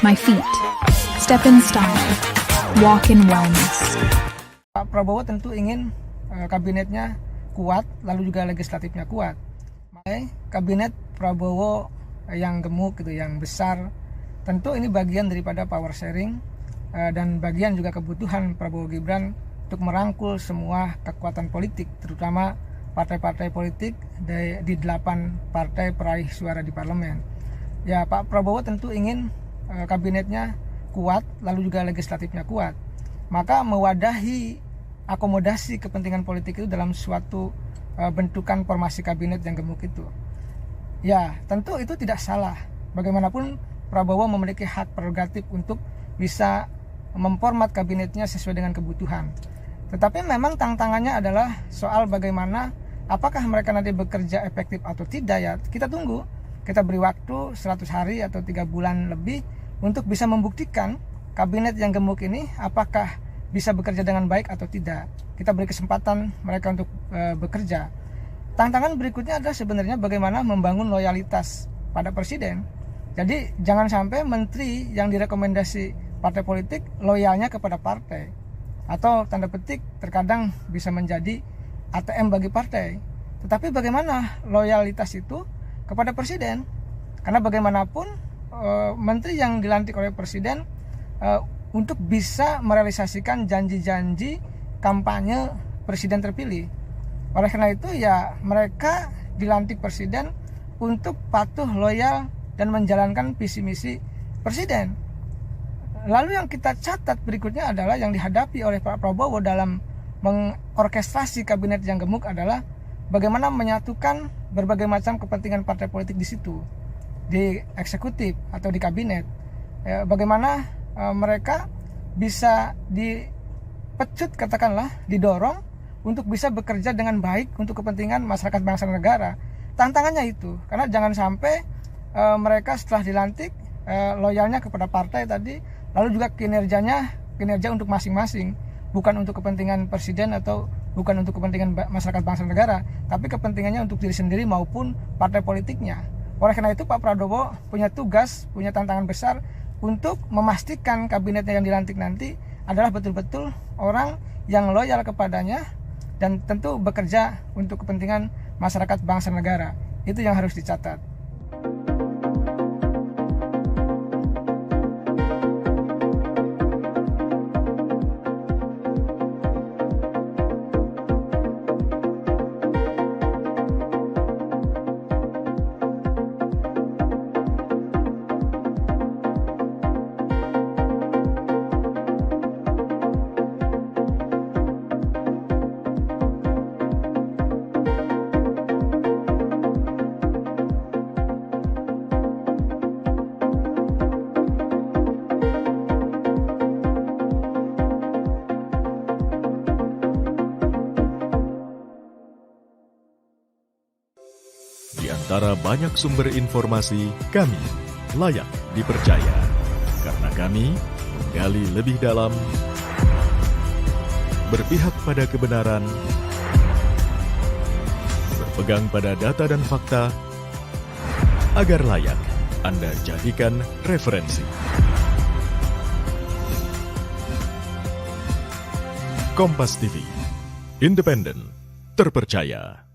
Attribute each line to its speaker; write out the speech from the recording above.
Speaker 1: My feet. Step in style. Walk in wellness.
Speaker 2: Pak Prabowo tentu ingin kabinetnya kuat, lalu juga legislatifnya kuat. Kabinet Prabowo yang gemuk gitu, yang besar, tentu ini bagian daripada power sharing dan bagian juga kebutuhan Prabowo Gibran untuk merangkul semua kekuatan politik, terutama partai-partai politik di 8 partai peraih suara di parlemen. Ya, Pak Prabowo tentu ingin kabinetnya kuat, lalu juga legislatifnya kuat. Maka mewadahi akomodasi kepentingan politik itu dalam suatu bentukan formasi kabinet yang gemuk itu. Ya, tentu itu tidak salah. Bagaimanapun Prabowo memiliki hak prerogatif untuk bisa memformat kabinetnya sesuai dengan kebutuhan. Tetapi memang tantangannya adalah soal bagaimana apakah mereka nanti bekerja efektif atau tidak, ya kita tunggu. Kita beri waktu 100 hari atau 3 bulan lebih untuk bisa membuktikan kabinet yang gemuk ini apakah bisa bekerja dengan baik atau tidak. Kita beri kesempatan mereka untuk bekerja. Tantangan berikutnya adalah sebenarnya bagaimana membangun loyalitas pada presiden. Jadi jangan sampai menteri yang direkomendasi partai politik loyalnya kepada partai, atau tanda petik terkadang bisa menjadi ATM bagi partai. Tetapi bagaimana loyalitas itu kepada presiden? Karena bagaimanapun menteri yang dilantik oleh presiden untuk bisa merealisasikan janji-janji kampanye presiden terpilih. Oleh karena itu ya mereka dilantik presiden untuk patuh, loyal, dan menjalankan visi misi presiden. Lalu yang kita catat berikutnya adalah yang dihadapi oleh Pak Prabowo dalam mengorkestrasi kabinet yang gemuk adalah bagaimana menyatukan berbagai macam kepentingan partai politik di situ, di eksekutif atau di kabinet. Bagaimana mereka bisa dipecut, katakanlah, didorong untuk bisa bekerja dengan baik untuk kepentingan masyarakat bangsa dan negara. Tantangannya itu, karena jangan sampai mereka setelah dilantik loyalnya kepada partai tadi, lalu juga kinerja untuk masing-masing, bukan untuk kepentingan presiden atau bukan untuk kepentingan masyarakat bangsa dan negara, tapi kepentingannya untuk diri sendiri maupun partai politiknya. Oleh karena itu Pak Prabowo punya tugas, punya tantangan besar untuk memastikan kabinetnya yang dilantik nanti adalah betul-betul orang yang loyal kepadanya dan tentu bekerja untuk kepentingan masyarakat bangsa dan negara. Itu yang harus dicatat.
Speaker 3: Di antara banyak sumber informasi, kami layak dipercaya. Karena kami menggali lebih dalam, berpihak pada kebenaran, berpegang pada data dan fakta, agar layak Anda jadikan referensi. Kompas TV, independen, terpercaya.